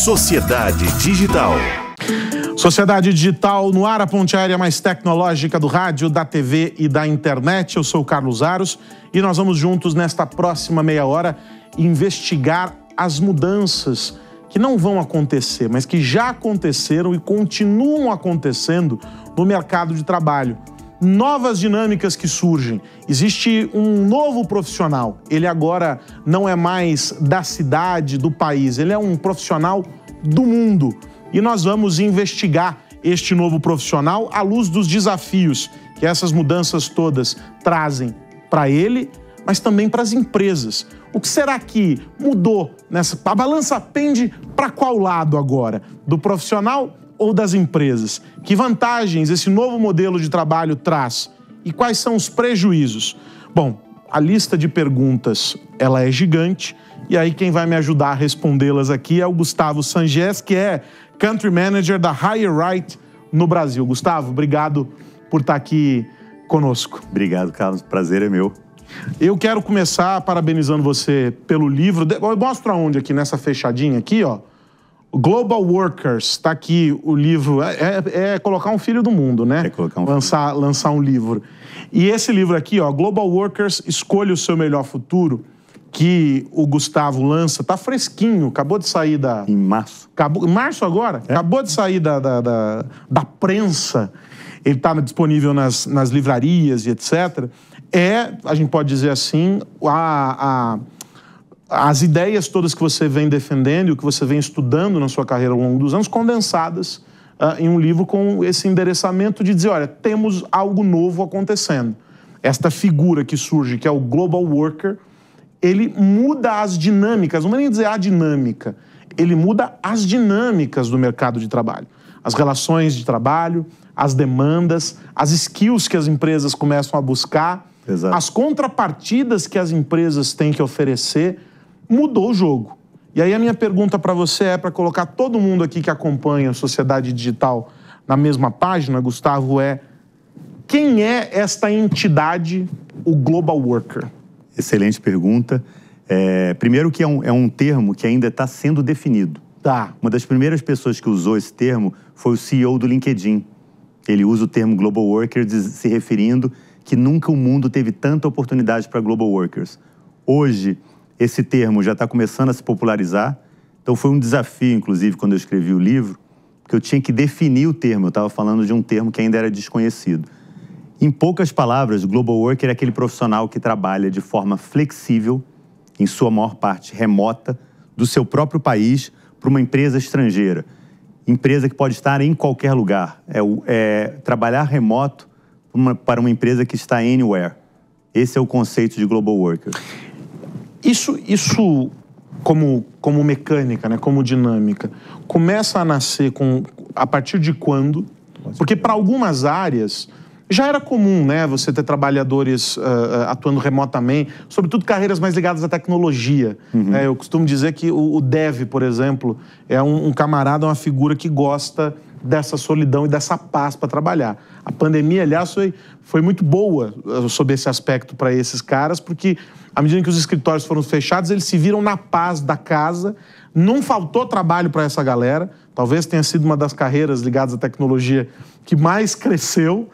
Sociedade Digital. Sociedade Digital no ar, a ponte aérea mais tecnológica do rádio, da TV e da internet. Eu sou o Carlos Aros e nós vamos juntos nesta próxima meia hora investigar as mudanças que não vão acontecer, mas que já aconteceram e continuam acontecendo no mercado de trabalho. Novas dinâmicas que surgem. Existe um novo profissional. Ele agora não é mais da cidade, do país. Ele é um profissional do mundo. E nós vamos investigar este novo profissional à luz dos desafios que essas mudanças todas trazem para ele, mas também para as empresas. O que será que mudou nessa? A balança pende para qual lado agora? Do profissional ou das empresas? Que vantagens esse novo modelo de trabalho traz? E quais são os prejuízos? Bom, a lista de perguntas, ela é gigante, e aí quem vai me ajudar a respondê-las aqui é o Gustavo Sangés, que é Country Manager da HireRight no Brasil. Gustavo, obrigado por estar aqui conosco. Obrigado, Carlos. Prazer é meu. Eu quero começar parabenizando você pelo livro. Eu mostro aonde aqui, nessa fechadinha aqui, ó. Global Workers, está aqui o livro, é colocar um filho do mundo, né? É colocar um lançar um livro. E esse livro aqui, ó, Global Workers, Escolha o Seu Melhor Futuro, que o Gustavo lança, tá fresquinho, acabou de sair da... Em março. Em março agora? É. Acabou de sair da prensa, ele está disponível nas livrarias e etc. A gente pode dizer assim, as ideias todas que você vem defendendo e o que você vem estudando na sua carreira ao longo dos anos, condensadas em um livro com esse endereçamento de dizer, olha, temos algo novo acontecendo. Esta figura que surge, que é o Global Worker, ele muda as dinâmicas, não vou nem dizer a dinâmica, ele muda as dinâmicas do mercado de trabalho. As relações de trabalho, as demandas, as skills que as empresas começam a buscar, Exato. As contrapartidas que as empresas têm que oferecer, mudou o jogo. E aí a minha pergunta para você é, para colocar todo mundo aqui que acompanha a Sociedade Digital na mesma página, Gustavo, quem é esta entidade, o Global Worker? Excelente pergunta. Primeiro que é um termo que ainda está sendo definido. Tá. Uma das primeiras pessoas que usou esse termo foi o CEO do LinkedIn. Ele usa o termo Global Worker se referindo que nunca o mundo teve tanta oportunidade para Global Workers. Hoje, esse termo já está começando a se popularizar. Então foi um desafio, inclusive, quando eu escrevi o livro, que eu tinha que definir o termo. Eu estava falando de um termo que ainda era desconhecido. Em poucas palavras, o Global Worker é aquele profissional que trabalha de forma flexível, em sua maior parte remota, do seu próprio país para uma empresa estrangeira. Empresa que pode estar em qualquer lugar. Trabalhar remoto para uma empresa que está anywhere. Esse é o conceito de Global Worker. Isso como mecânica, né, como dinâmica, começa a nascer a partir de quando? Porque para algumas áreas já era comum, né, você ter trabalhadores atuando remotamente, sobretudo carreiras mais ligadas à tecnologia. Uhum. Eu costumo dizer que o dev, por exemplo, é um camarada, uma figura que gosta dessa solidão e dessa paz para trabalhar. A pandemia, aliás, foi muito boa sob esse aspecto para esses caras, porque à medida que os escritórios foram fechados, eles se viram na paz da casa, não faltou trabalho para essa galera, talvez tenha sido uma das carreiras ligadas à tecnologia que mais cresceu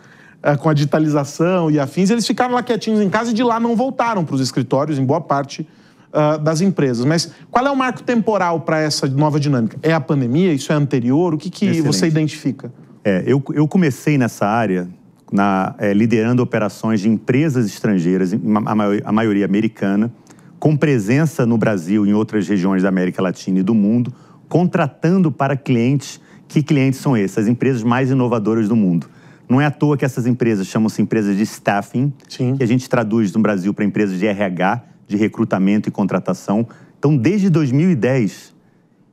com a digitalização e afins. Eles ficaram lá quietinhos em casa e de lá não voltaram para os escritórios, em boa parte das empresas. Mas qual é o marco temporal para essa nova dinâmica? É a pandemia? Isso é anterior? O que você identifica? Eu comecei nessa área liderando operações de empresas estrangeiras, a maioria americana, com presença no Brasil e em outras regiões da América Latina e do mundo, contratando para clientes. Que clientes são esses? As empresas mais inovadoras do mundo. Não é à toa que essas empresas chamam-se empresas de staffing, Sim. Que a gente traduz no Brasil para empresas de RH, de recrutamento e contratação. Então, desde 2010,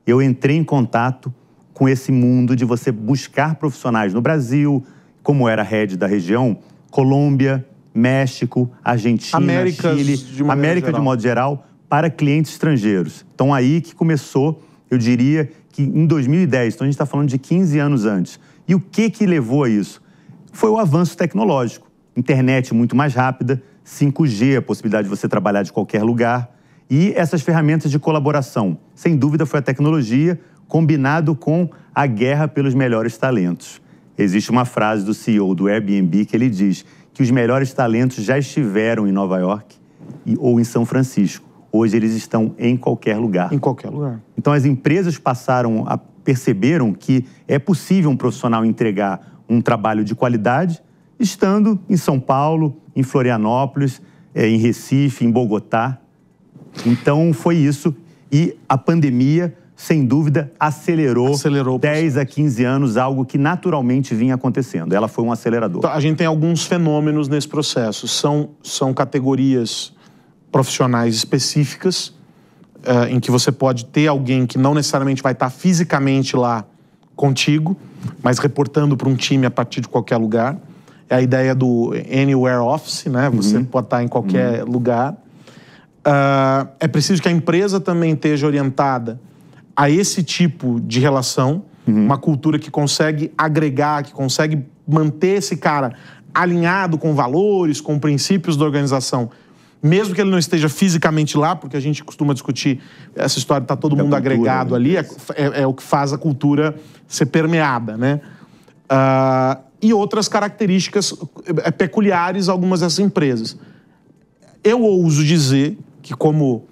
eu entrei em contato com esse mundo de você buscar profissionais no Brasil, como era a rede da região, Colômbia, México, Argentina, Chile, América de modo geral, para clientes estrangeiros. Então, aí que começou, eu diria que em 2010, então a gente está falando de 15 anos antes. E o que levou a isso? Foi o avanço tecnológico. Internet muito mais rápida, 5G, a possibilidade de você trabalhar de qualquer lugar. E essas ferramentas de colaboração. Sem dúvida, foi a tecnologia combinado com a guerra pelos melhores talentos. Existe uma frase do CEO do Airbnb que ele diz que os melhores talentos já estiveram em Nova York ou em São Francisco. Hoje eles estão em qualquer lugar. Em qualquer lugar. Então as empresas perceberam que é possível um profissional entregar um trabalho de qualidade estando em São Paulo, em Florianópolis, em Recife, em Bogotá. Então foi isso. E a pandemia, sem dúvida, acelerou 10 a 15 anos, algo que naturalmente vinha acontecendo. Ela foi um acelerador. Então, a gente tem alguns fenômenos nesse processo. São categorias profissionais específicas, em que você pode ter alguém que não necessariamente vai estar fisicamente lá contigo, mas reportando para um time a partir de qualquer lugar. É a ideia do Anywhere Office, né? Você pode estar em qualquer lugar. É preciso que a empresa também esteja orientada a esse tipo de relação, uma cultura que consegue agregar, que consegue manter esse cara alinhado com valores, com princípios da organização, mesmo que ele não esteja fisicamente lá, porque a gente costuma discutir essa história de estar todo mundo agregado ali, é o que faz a cultura ser permeada, né? E outras características peculiares a algumas dessas empresas. Eu ouso dizer que, como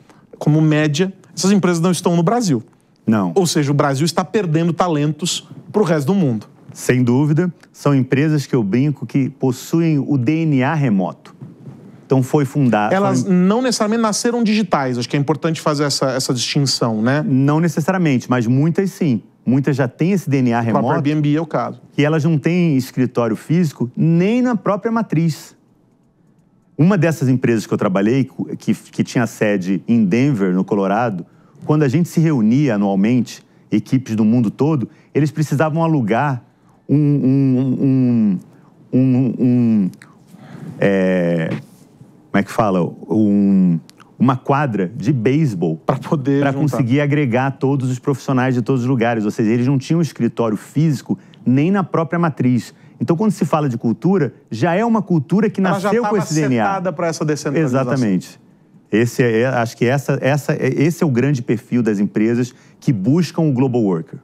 média, essas empresas não estão no Brasil. Não. Ou seja, o Brasil está perdendo talentos para o resto do mundo. Sem dúvida, são empresas que eu brinco que possuem o DNA remoto. Então foi fundada... Elas não necessariamente nasceram digitais, acho que é importante fazer essa distinção, né? Não necessariamente, mas muitas sim. Muitas já têm esse DNA remoto. O próprio Airbnb é o caso. E elas não têm escritório físico nem na própria matriz. Uma dessas empresas que eu trabalhei, que tinha sede em Denver, no Colorado, quando a gente se reunia anualmente, equipes do mundo todo, eles precisavam alugar como é que fala? Uma quadra de beisebol para conseguir agregar todos os profissionais de todos os lugares. Ou seja, eles não tinham escritório físico nem na própria matriz. Então, quando se fala de cultura, já é uma cultura que nasceu com esse DNA. Ela já estava setada para essa descentralização. Exatamente. Acho que esse é o grande perfil das empresas que buscam o Global Worker.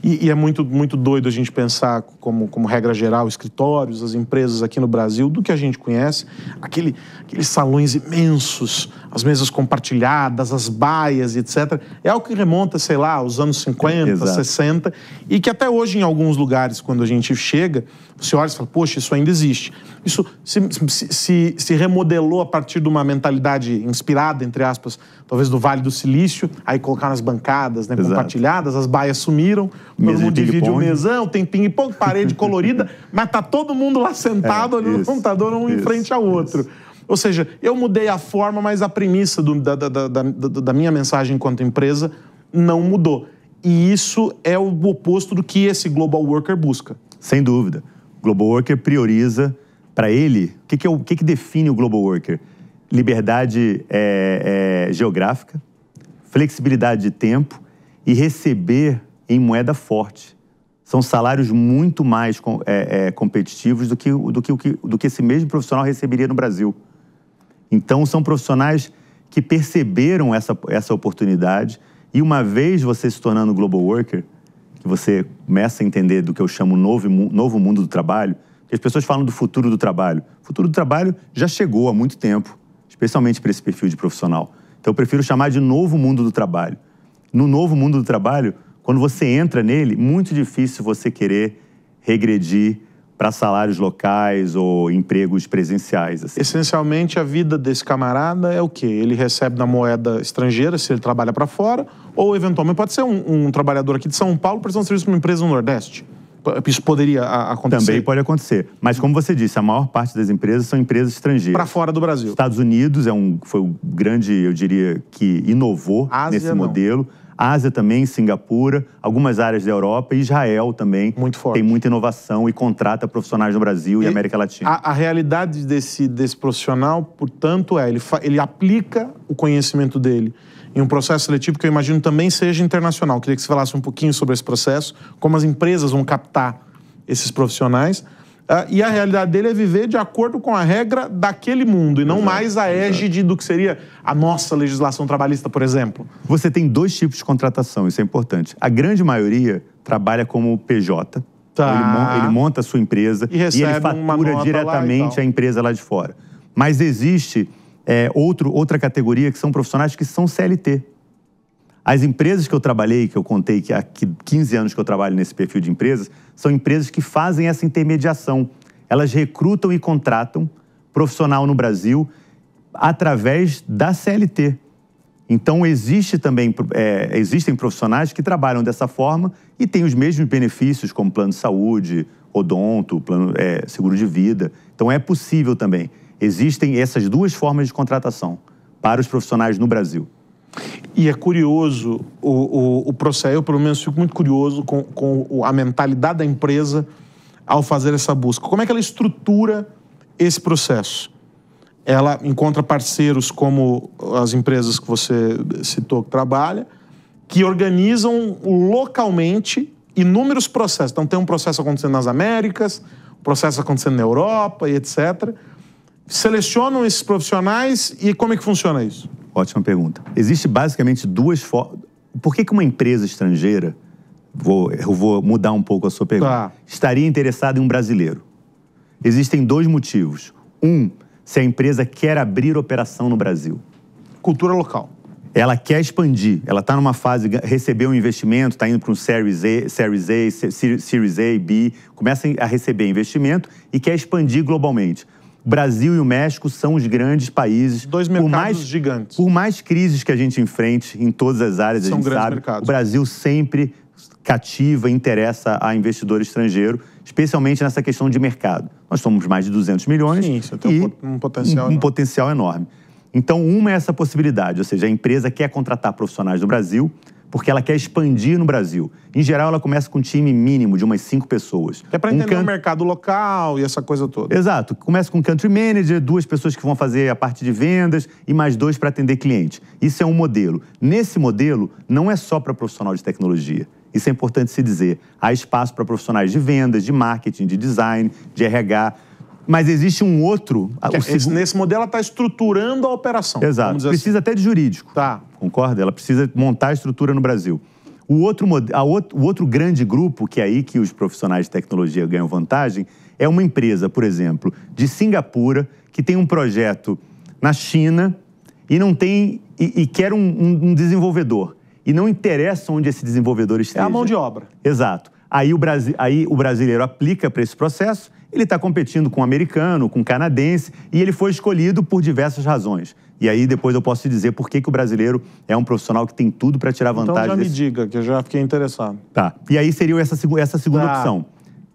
E é muito, muito doido a gente pensar, como regra geral, escritórios, as empresas aqui no Brasil, do que a gente conhece, aqueles salões imensos, as mesas compartilhadas, as baias, etc. É algo que remonta, sei lá, aos anos 50, Exato. 60, e que até hoje, em alguns lugares, quando a gente chega, você olha e fala, poxa, isso ainda existe. Isso se remodelou a partir de uma mentalidade inspirada, entre aspas, talvez do Vale do Silício, aí colocaram as bancadas, né, compartilhadas, as baias sumiram, todo mundo divide o mesão, tem ping-pong, parede colorida, mas tá todo mundo lá sentado, olhando no computador, um em frente ao outro. Ou seja, eu mudei a forma, mas a premissa da minha mensagem enquanto empresa não mudou. E isso é o oposto do que esse Global Worker busca. Sem dúvida. O Global Worker prioriza, para ele, o que define o Global Worker? Liberdade geográfica, flexibilidade de tempo e receber em moeda forte. São salários muito mais competitivos do que esse mesmo profissional receberia no Brasil. Então, são profissionais que perceberam essa oportunidade e uma vez você se tornando Global Worker, que você começa a entender do que eu chamo novo mundo do trabalho, que as pessoas falam do futuro do trabalho. O futuro do trabalho já chegou há muito tempo, especialmente para esse perfil de profissional. Então, eu prefiro chamar de novo mundo do trabalho. No novo mundo do trabalho, quando você entra nele, muito difícil você querer regredir para salários locais ou empregos presenciais. Assim. Essencialmente, a vida desse camarada é o quê? Ele recebe na moeda estrangeira, se ele trabalha para fora, ou eventualmente pode ser um trabalhador aqui de São Paulo prestando serviço para uma empresa no Nordeste. Isso poderia acontecer? Também pode acontecer. Mas, como você disse, a maior parte das empresas são empresas estrangeiras. Para fora do Brasil. Estados Unidos foi o grande, eu diria, que inovou nesse modelo. Ásia também, Singapura, algumas áreas da Europa e Israel também. Muito forte. Tem muita inovação e contrata profissionais no Brasil e América Latina. A realidade desse profissional, portanto, ele aplica o conhecimento dele em um processo seletivo que eu imagino também seja internacional. Queria que você falasse um pouquinho sobre esse processo, como as empresas vão captar esses profissionais e a realidade dele é viver de acordo com a regra daquele mundo e não mais a égide do que seria a nossa legislação trabalhista, por exemplo. Você tem dois tipos de contratação, isso é importante. A grande maioria trabalha como PJ. Tá. Ele monta a sua empresa e ele fatura diretamente a empresa lá de fora. Mas existe outra categoria que são profissionais que são CLT. As empresas que eu trabalhei, que eu contei que há 15 anos que eu trabalho nesse perfil de empresas, são empresas que fazem essa intermediação. Elas recrutam e contratam profissional no Brasil através da CLT. Então, existem profissionais que trabalham dessa forma e têm os mesmos benefícios, como plano de saúde, odonto, seguro de vida. Então, é possível também. Existem essas duas formas de contratação para os profissionais no Brasil. E é curioso o processo, eu pelo menos fico muito curioso com a mentalidade da empresa ao fazer essa busca. Como é que ela estrutura esse processo? Ela encontra parceiros como as empresas que você citou que trabalha, que organizam localmente inúmeros processos. Então tem um processo acontecendo nas Américas, um processo acontecendo na Europa e etc. Selecionam esses profissionais e como é que funciona isso? Ótima pergunta. Existe basicamente duas formas. Por que uma empresa estrangeira, eu vou mudar um pouco a sua pergunta, estaria interessada em um brasileiro? Existem dois motivos. Um, se a empresa quer abrir operação no Brasil. Cultura local. Ela quer expandir. Ela está numa fase, recebeu um investimento, está indo para um Series A, B, começa a receber investimento e quer expandir globalmente. O Brasil e o México são os grandes países. Dois mercados gigantes. Por mais crises que a gente enfrente em todas as áreas, a gente sabe, mercados. O Brasil sempre cativa, interessa a investidor estrangeiro, especialmente nessa questão de mercado. Nós somos mais de 200 milhões. Sim, isso tem um potencial enorme. Potencial enorme. Então, uma é essa possibilidade, ou seja, a empresa quer contratar profissionais do Brasil porque ela quer expandir no Brasil. Em geral, ela começa com um time mínimo de umas 5 pessoas. É para entender o mercado local e essa coisa toda. Exato. Começa com um country manager, 2 pessoas que vão fazer a parte de vendas e mais 2 para atender cliente. Isso é um modelo. Nesse modelo, não é só para profissional de tecnologia. Isso é importante se dizer. Há espaço para profissionais de vendas, de marketing, de design, de RH. Mas existe um outro... Nesse modelo, ela está estruturando a operação. Exato. Precisa até de jurídico. Tá. Concorda? Ela precisa montar a estrutura no Brasil. O outro grande grupo, que é aí que os profissionais de tecnologia ganham vantagem, é uma empresa, por exemplo, de Singapura, que tem um projeto na China e não tem e quer um desenvolvedor. E não interessa onde esse desenvolvedor esteja. É a mão de obra. Exato. Aí o brasileiro aplica para esse processo, ele está competindo com o americano, com o canadense, e ele foi escolhido por diversas razões. E aí depois eu posso te dizer por que o brasileiro é um profissional que tem tudo para tirar vantagem. Então já me diga, que eu já fiquei interessado. Tá. E aí seria essa segunda opção.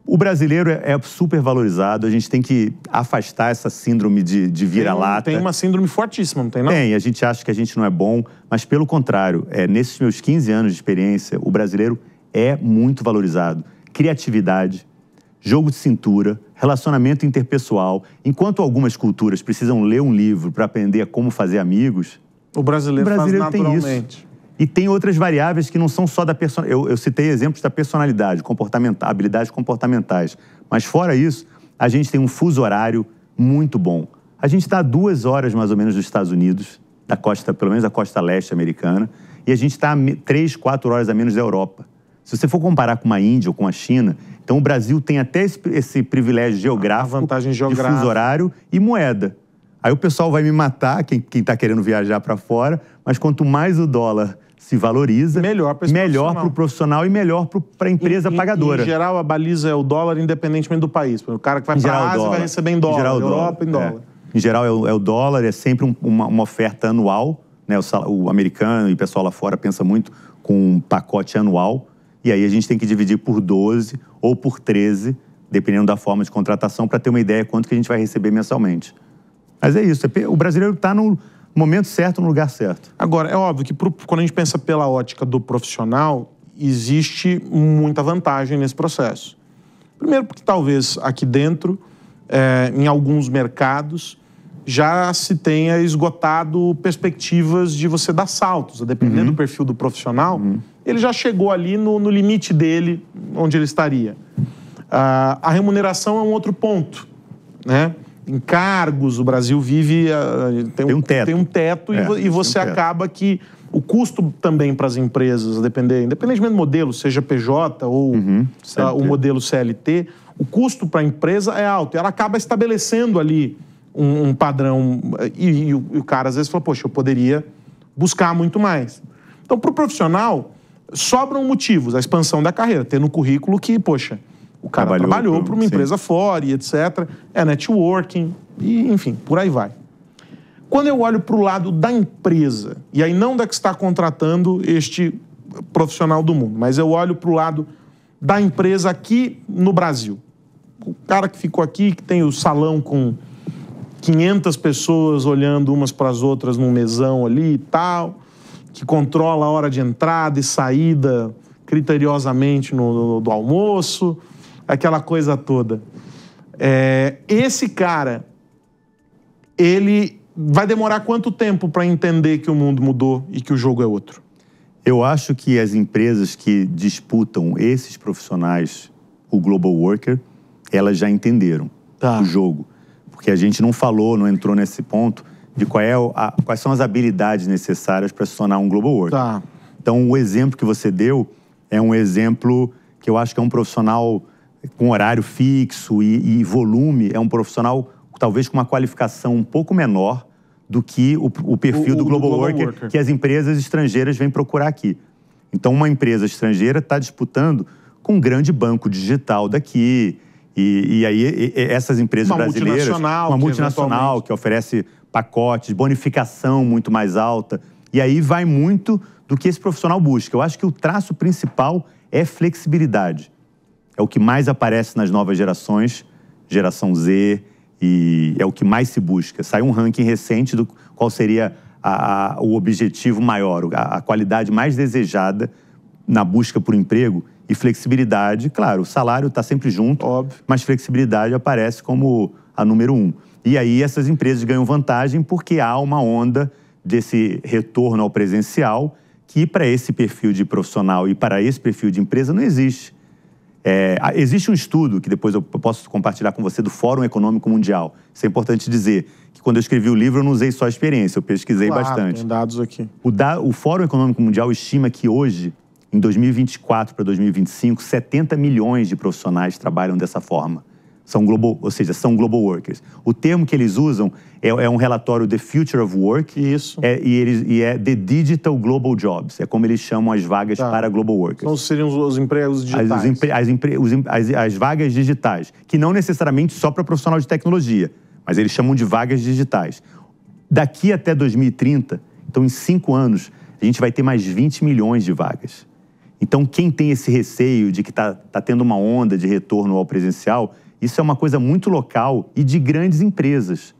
O brasileiro é super valorizado, a gente tem que afastar essa síndrome de vira-lata. Tem uma síndrome fortíssima, não tem não? Tem, a gente acha que a gente não é bom, mas pelo contrário, nesses meus 15 anos de experiência, o brasileiro é muito valorizado. Criatividade, jogo de cintura, relacionamento interpessoal. Enquanto algumas culturas precisam ler um livro para aprender a como fazer amigos, o brasileiro faz naturalmente. Tem isso. E tem outras variáveis que não são só da personalidade. Eu citei exemplos da personalidade, habilidades comportamentais. Mas fora isso, a gente tem um fuso horário muito bom. A gente está a 2 horas mais ou menos dos Estados Unidos, da costa, pelo menos da costa leste americana, e a gente está a 3, 4 horas a menos da Europa. Se você for comparar com a Índia ou com a China, então o Brasil tem até esse privilégio geográfico, vantagem de fuso horário e moeda. Aí o pessoal vai me matar, quem está querendo viajar para fora, mas quanto mais o dólar se valoriza, melhor para o profissional e melhor para a empresa pagadora. Em geral, a baliza é o dólar independentemente do país. O cara que vai para a Ásia vai receber em dólar, Europa em dólar. Em geral, é o dólar, é sempre uma oferta anual. Né? O americano e o pessoal lá fora pensa muito com um pacote anual. E aí a gente tem que dividir por 12 ou por 13, dependendo da forma de contratação, para ter uma ideia quanto que a gente vai receber mensalmente. Mas é isso, o brasileiro está no momento certo, no lugar certo. Agora, é óbvio que quando a gente pensa pela ótica do profissional, existe muita vantagem nesse processo. Primeiro porque talvez aqui dentro, em alguns mercados, já se tenha esgotado perspectivas de você dar saltos. Dependendo do perfil do profissional, ele já chegou ali no limite dele, onde ele estaria. A remuneração é um outro ponto, né? Em cargos, o Brasil vive... tem um teto e você acaba que o custo também para as empresas, independentemente do modelo, seja PJ ou o modelo CLT, o custo para a empresa é alto. Ela acaba estabelecendo ali um padrão e o cara às vezes fala, poxa, eu poderia buscar muito mais. Então, para o profissional, sobram motivos, a expansão da carreira, ter no currículo que, poxa, o cara trabalhou para uma empresa fora e etc. É networking, e, enfim, por aí vai. Quando eu olho para o lado da empresa, e aí não da que está contratando este profissional do mundo, mas eu olho para o lado da empresa aqui no Brasil. O cara que ficou aqui, que tem o salão com 500 pessoas olhando umas para as outras num mesão ali e tal, que controla a hora de entrada e saída criteriosamente do almoço, aquela coisa toda. Esse cara, ele vai demorar quanto tempo para entender que o mundo mudou e que o jogo é outro? Eu acho que as empresas que disputam esses profissionais, o Global Worker, elas já entenderam o jogo. Porque a gente não entrou nesse ponto de quais são as habilidades necessárias para se tornar um Global Worker. Então, o exemplo que você deu é um exemplo que eu acho que é um profissional com horário fixo e volume, é um profissional talvez com uma qualificação um pouco menor do que o perfil do Global Worker que as empresas estrangeiras vêm procurar aqui. Então, uma empresa estrangeira está disputando com um grande banco digital daqui, e aí essas empresas brasileiras... Uma multinacional que oferece pacotes, bonificação muito mais alta, e aí vai muito do que esse profissional busca. Eu acho que o traço principal é flexibilidade. É o que mais aparece nas novas gerações, geração Z, e é o que mais se busca. Saiu um ranking recente do qual seria o objetivo maior, a qualidade mais desejada na busca por emprego, e flexibilidade. Claro, o salário está sempre junto, óbvio, mas flexibilidade aparece como a número 1. E aí essas empresas ganham vantagem porque há uma onda desse retorno ao presencial que para esse perfil de profissional e para esse perfil de empresa não existe. Existe um estudo, que depois eu posso compartilhar com você, do Fórum Econômico Mundial. Isso é importante dizer, que quando eu escrevi o livro eu não usei só a experiência, eu pesquisei bastante. Tem dados aqui. O Fórum Econômico Mundial estima que hoje, em 2024 para 2025, 70 milhões de profissionais trabalham dessa forma. São Global Workers. O termo que eles usam é um relatório The Future of Work. Isso. E é The Digital Global Jobs. É como eles chamam as vagas para Global Workers. Então seriam os empregos digitais. As vagas digitais, que não necessariamente só para profissional de tecnologia, mas eles chamam de vagas digitais. Daqui até 2030, então em 5 anos, a gente vai ter mais 20 milhões de vagas. Então quem tem esse receio de que está tendo uma onda de retorno ao presencial, isso é uma coisa muito local e de grandes empresas.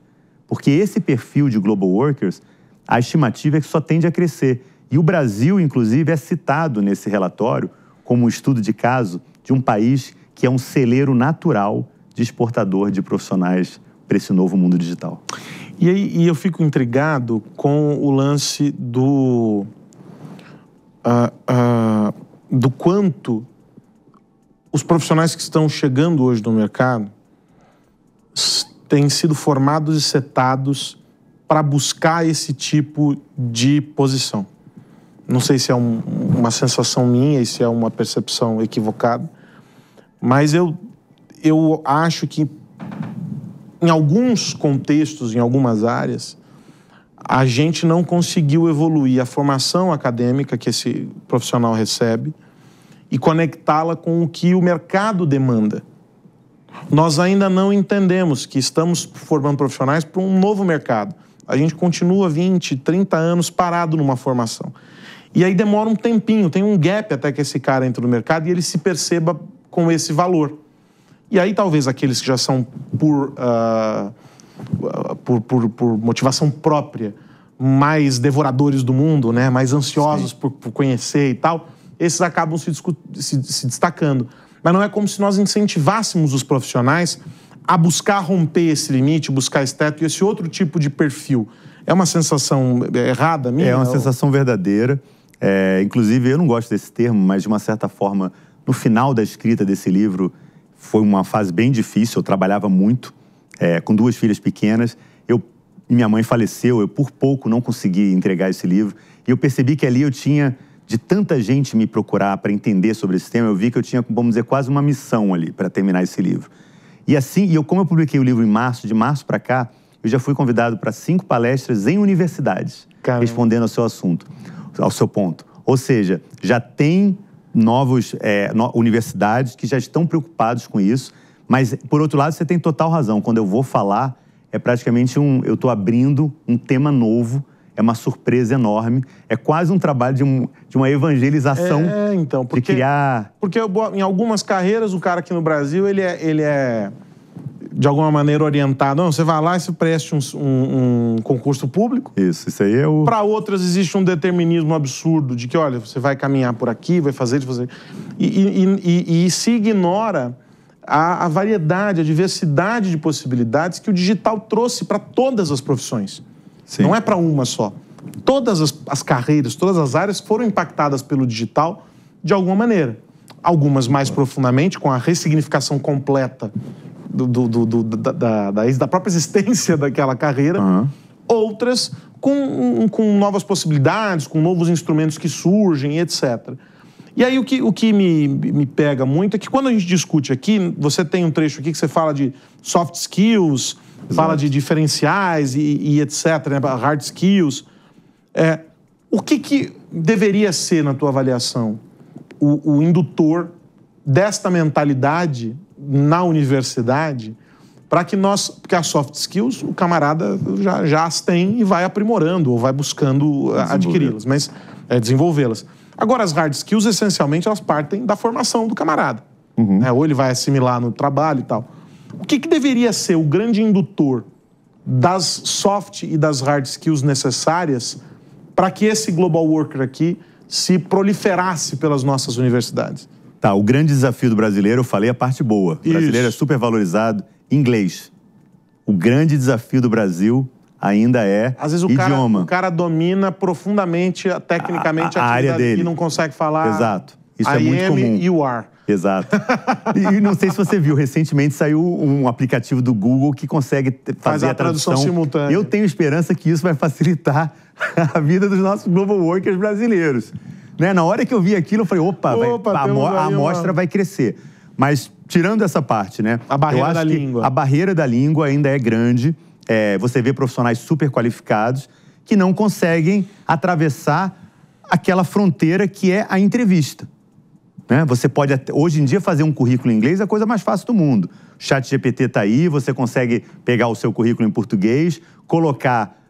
Porque esse perfil de Global Workers, a estimativa é que só tende a crescer. E o Brasil, inclusive, é citado nesse relatório como um estudo de caso de um país que é um celeiro natural de exportador de profissionais para esse novo mundo digital. E eu fico intrigado com o lance do quanto os profissionais que estão chegando hoje no mercado têm sido formados e setados para buscar esse tipo de posição. Não sei se é uma sensação minha e se é uma percepção equivocada, mas eu acho que em alguns contextos, em algumas áreas, a gente não conseguiu evoluir a formação acadêmica que esse profissional recebe e conectá-la com o que o mercado demanda. Nós ainda não entendemos que estamos formando profissionais para um novo mercado. A gente continua 20, 30 anos parado numa formação. E aí demora um tempinho, tem um gap até que esse cara entre no mercado e ele se perceba com esse valor. E aí talvez aqueles que já são por motivação própria, mais devoradores do mundo, né? Mais ansiosos por conhecer e tal, esses acabam se destacando. Mas não é como se nós incentivássemos os profissionais a buscar romper esse limite, buscar esse teto e esse outro tipo de perfil. É uma sensação errada minha? É uma sensação verdadeira. Inclusive, eu não gosto desse termo, mas de uma certa forma, no final da escrita desse livro, foi uma fase bem difícil, eu trabalhava muito, com 2 filhas pequenas. Minha mãe faleceu, eu por pouco não consegui entregar esse livro. E eu percebi que ali eu tinha, de tanta gente me procurar para entender sobre esse tema, eu vi que eu tinha, vamos dizer, quase uma missão ali para terminar esse livro. E assim, como eu publiquei o livro em março, de março para cá, eu já fui convidado para 5 palestras em universidades, respondendo ao seu assunto, ao seu ponto. Ou seja, já tem novas universidades que já estão preocupados com isso, mas, por outro lado, você tem total razão. Quando eu vou falar, é praticamente eu estou abrindo um tema novo, é uma surpresa enorme, é quase um trabalho de uma evangelização, então, porque, de criar... Porque em algumas carreiras, o cara aqui no Brasil, ele é de alguma maneira orientado. Não, você vai lá e você preste um concurso público. Isso aí é o... Para outras existe um determinismo absurdo de que, olha, você vai caminhar por aqui, vai fazer... E se ignora a variedade, a diversidade de possibilidades que o digital trouxe para todas as profissões. Sim. Não é para uma só. Todas as carreiras, todas as áreas foram impactadas pelo digital de alguma maneira. Algumas mais profundamente, com a ressignificação completa da própria existência daquela carreira. Outras com novas possibilidades, com novos instrumentos que surgem, etc. E aí o que me pega muito é que quando a gente discute aqui, você tem um trecho aqui que você fala de soft skills, fala de diferenciais e etc, né, hard skills. O que deveria ser, na tua avaliação, o indutor desta mentalidade na universidade para que porque as soft skills, o camarada já as tem e vai aprimorando ou vai buscando adquiri-las, mas desenvolvê-las. Agora, as hard skills, essencialmente, elas partem da formação do camarada. Ou ele vai assimilar no trabalho e tal. O que deveria ser o grande indutor das soft e das hard skills necessárias para que esse global worker aqui se proliferasse pelas nossas universidades? O grande desafio do brasileiro, eu falei a parte boa. O brasileiro é super valorizado. Inglês. O grande desafio do Brasil ainda é às vezes o cara domina profundamente, tecnicamente, a área dele e não consegue falar. Exato. Isso é muito comum. You are. Exato. E não sei se você viu, recentemente saiu um aplicativo do Google que consegue fazer a tradução simultânea. Eu tenho esperança que isso vai facilitar a vida dos nossos global workers brasileiros. Né? Na hora que eu vi aquilo, eu falei, a amostra vai crescer. Mas, tirando essa parte, né? A barreira da língua. A barreira da língua ainda é grande. Você vê profissionais super qualificados que não conseguem atravessar aquela fronteira que é a entrevista. Né? Você pode, hoje em dia, fazer um currículo em inglês é a coisa mais fácil do mundo. O ChatGPT está aí, você consegue pegar o seu currículo em português,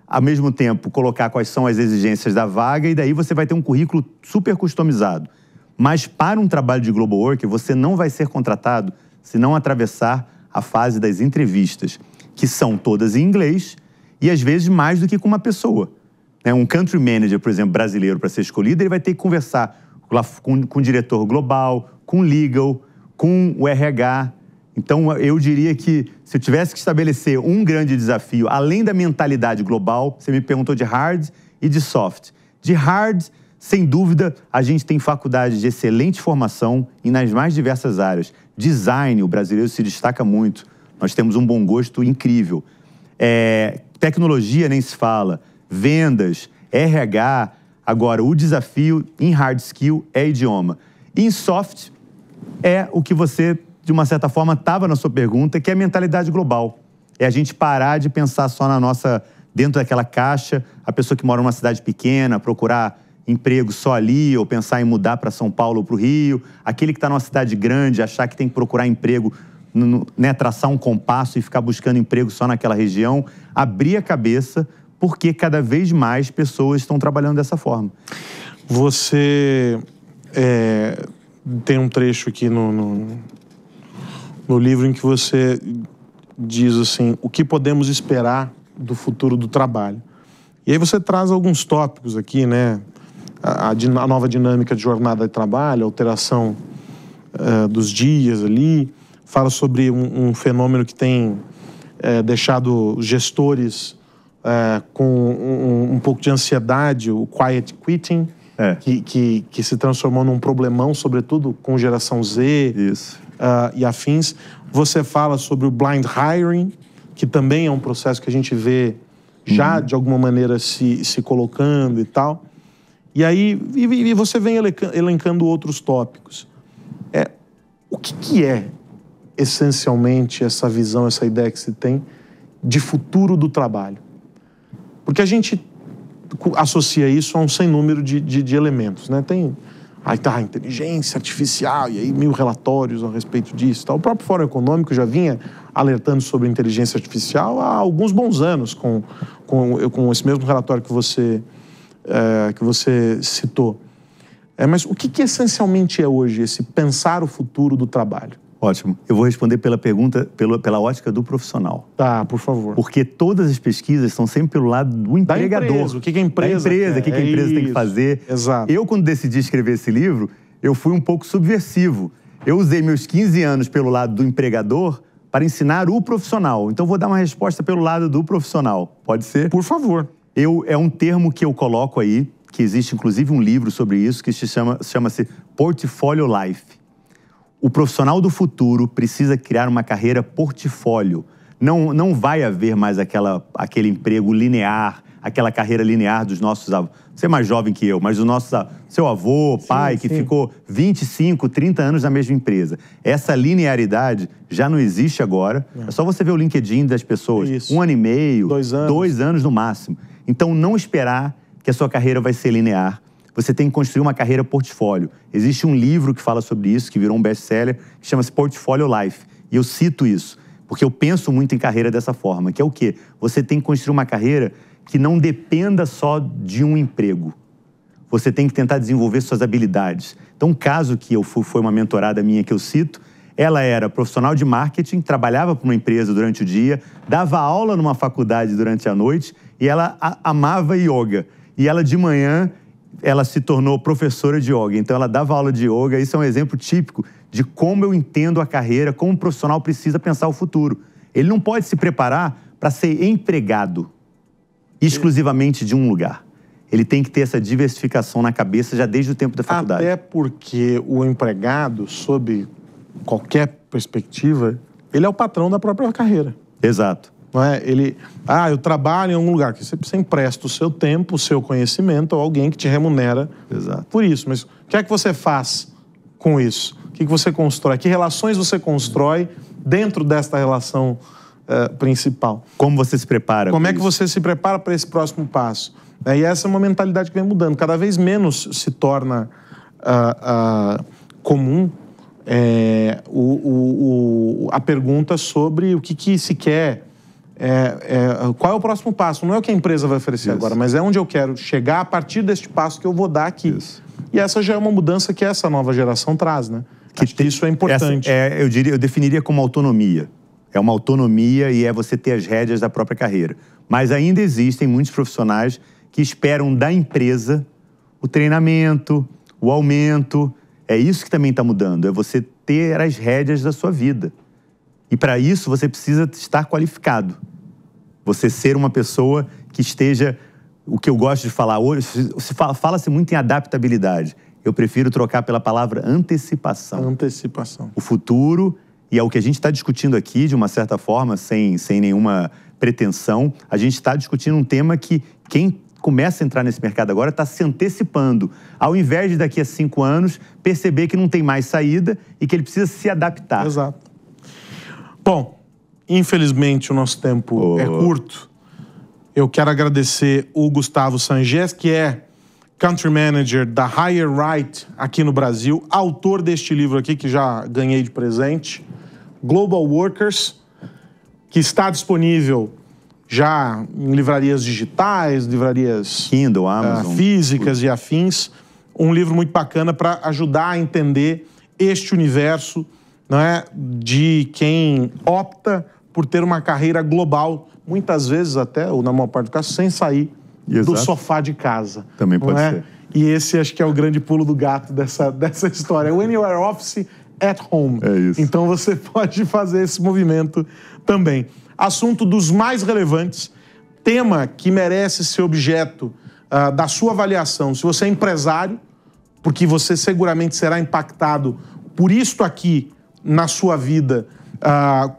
ao mesmo tempo, colocar quais são as exigências da vaga e daí você vai ter um currículo super customizado. Mas para um trabalho de global worker, você não vai ser contratado se não atravessar a fase das entrevistas, que são todas em inglês e, às vezes, mais do que com uma pessoa. Um country manager, por exemplo, brasileiro, para ser escolhido, ele vai ter que conversar com o diretor global, com o legal, com o RH. Então, eu diria que, se eu tivesse que estabelecer um grande desafio, além da mentalidade global, você me perguntou de hard e de soft. De hard, sem dúvida, a gente tem faculdades de excelente formação e nas mais diversas áreas. Design, o brasileiro se destaca muito. Nós temos um bom gosto incrível. Tecnologia nem se fala. Vendas, RH. Agora, o desafio em hard skill é idioma. E em soft é o que você, de uma certa forma, estava na sua pergunta, que é a mentalidade global. É a gente parar de pensar só dentro daquela caixa, a pessoa que mora numa cidade pequena, procurar emprego só ali, ou pensar em mudar para São Paulo ou para o Rio. Aquele que está numa cidade grande, achar que tem que procurar emprego, traçar um compasso e ficar buscando emprego só naquela região. Abrir a cabeça, porque cada vez mais pessoas estão trabalhando dessa forma. Você tem um trecho aqui no livro em que você diz assim, o que podemos esperar do futuro do trabalho. E aí você traz alguns tópicos aqui, né? A nova dinâmica de jornada de trabalho, a alteração dos dias ali, fala sobre um fenômeno que tem deixado gestores com um pouco de ansiedade, o quiet quitting, que se transformou num problemão, sobretudo com geração Z. Isso. e afins. Você fala sobre o blind hiring, que também é um processo que a gente vê já, de alguma maneira, se colocando e tal. E aí você vem elencando outros tópicos. O que é, essencialmente, essa visão, essa ideia que se tem de futuro do trabalho? Porque a gente associa isso a um sem número de elementos, né? Tem a inteligência artificial, e aí 1000 relatórios a respeito disso. Tá? O próprio Fórum Econômico já vinha alertando sobre inteligência artificial há alguns bons anos, com esse mesmo relatório que você citou. Mas o que essencialmente é hoje esse pensar o futuro do trabalho? Ótimo. Eu vou responder pela pergunta, pela ótica do profissional. Tá, por favor. Porque todas as pesquisas estão sempre pelo lado do empregador. Da empresa. O que a empresa quer. O que a empresa tem que fazer. Exato. Eu, quando decidi escrever esse livro, eu fui um pouco subversivo. Eu usei meus 15 anos pelo lado do empregador para ensinar o profissional. Então, vou dar uma resposta pelo lado do profissional. Pode ser? Por favor. É um termo que eu coloco aí, que existe inclusive um livro sobre isso, que chama-se Portfolio Life. O profissional do futuro precisa criar uma carreira portfólio. Não vai haver mais aquele emprego linear, aquela carreira linear dos nossos avós. Você é mais jovem que eu, mas seu avô, pai, que ficou 25, 30 anos na mesma empresa. Essa linearidade já não existe agora. É só você ver o LinkedIn das pessoas. Isso. 1 ano e meio, 2 anos no máximo. Então, não esperar que a sua carreira vai ser linear. Você tem que construir uma carreira portfólio. Existe um livro que fala sobre isso, que virou um best-seller, que chama-se Portfolio Life. E eu cito isso, porque eu penso muito em carreira dessa forma, que é o quê? Você tem que construir uma carreira que não dependa só de um emprego. Você tem que tentar desenvolver suas habilidades. Então, um caso que foi uma mentorada minha que eu cito, ela era profissional de marketing, trabalhava para uma empresa durante o dia, dava aula numa faculdade durante a noite e ela amava yoga. E ela, de manhã, ela se tornou professora de yoga. Então, ela dava aula de yoga. Isso é um exemplo típico de como eu entendo a carreira, como um profissional precisa pensar o futuro. Ele não pode se preparar para ser empregado exclusivamente de um lugar. Ele tem que ter essa diversificação na cabeça já desde o tempo da faculdade. Até porque o empregado, sob qualquer perspectiva, ele é o patrão da própria carreira. Exato. Não é? Eu trabalho em algum lugar que você empresta o seu tempo, o seu conhecimento a alguém que te remunera. Exato. Por isso. Mas o que é que você faz com isso? O que você constrói? Que relações você constrói dentro desta relação principal? Como você se prepara? Como é que você se prepara para esse próximo passo? E essa é uma mentalidade que vem mudando. Cada vez menos se torna comum a pergunta sobre o que se quer. Qual é o próximo passo? Não é o que a empresa vai oferecer agora, mas é onde eu quero chegar a partir deste passo que eu vou dar aqui. Isso. E essa já é uma mudança que essa nova geração traz, né? Isso é importante. Eu definiria como autonomia. É uma autonomia e é você ter as rédeas da própria carreira. Mas ainda existem muitos profissionais que esperam da empresa o treinamento, o aumento. É isso que também está mudando, é você ter as rédeas da sua vida. E para isso você precisa estar qualificado. Você ser uma pessoa que esteja... O que eu gosto de falar hoje, fala-se muito em adaptabilidade. Eu prefiro trocar pela palavra antecipação. Antecipação. O futuro, e é o que a gente está discutindo aqui, de uma certa forma, sem nenhuma pretensão, a gente está discutindo um tema que quem começa a entrar nesse mercado agora está se antecipando. Ao invés de daqui a 5 anos, perceber que não tem mais saída e que ele precisa se adaptar. Exato. Bom, infelizmente o nosso tempo é curto. Eu quero agradecer o Gustavo Sangés, que é Country Manager da Higher Right aqui no Brasil, autor deste livro aqui que já ganhei de presente, Global Workers, que está disponível já em livrarias digitais, livrarias Kindle, Amazon, físicas e afins. Um livro muito bacana para ajudar a entender este universo, não é, de quem opta por ter uma carreira global, muitas vezes até, ou na maior parte do caso, sem sair do sofá de casa. Também pode ser. E esse acho que é o grande pulo do gato dessa história. When you are office at home. É isso. Então você pode fazer esse movimento também. Assunto dos mais relevantes, tema que merece ser objeto da sua avaliação. Se você é empresário, porque você seguramente será impactado por isto aqui na sua vida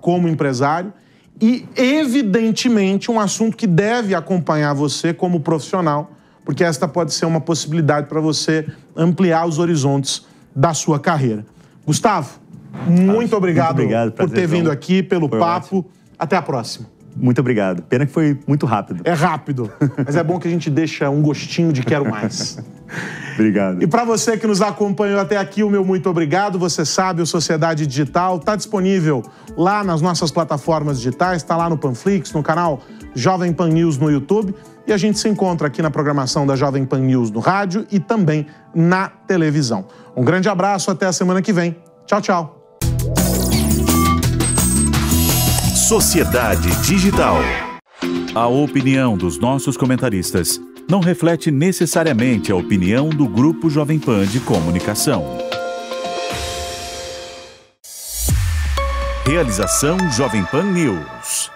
como empresário e, evidentemente, um assunto que deve acompanhar você como profissional, porque esta pode ser uma possibilidade para você ampliar os horizontes da sua carreira. Gustavo, muito obrigado por ter vindo aqui, pelo papo. Ótimo. Até a próxima. Muito obrigado. Pena que foi muito rápido. É rápido, mas é bom que a gente deixa um gostinho de quero mais. Obrigado. E para você que nos acompanhou até aqui, o meu muito obrigado. Você sabe, o Sociedade Digital está disponível lá nas nossas plataformas digitais, está lá no Panflix, no canal Jovem Pan News no YouTube. E a gente se encontra aqui na programação da Jovem Pan News no rádio e também na televisão. Um grande abraço, até a semana que vem. Tchau, tchau. Sociedade Digital. A opinião dos nossos comentaristas não reflete necessariamente a opinião do Grupo Jovem Pan de Comunicação. Realização Jovem Pan News.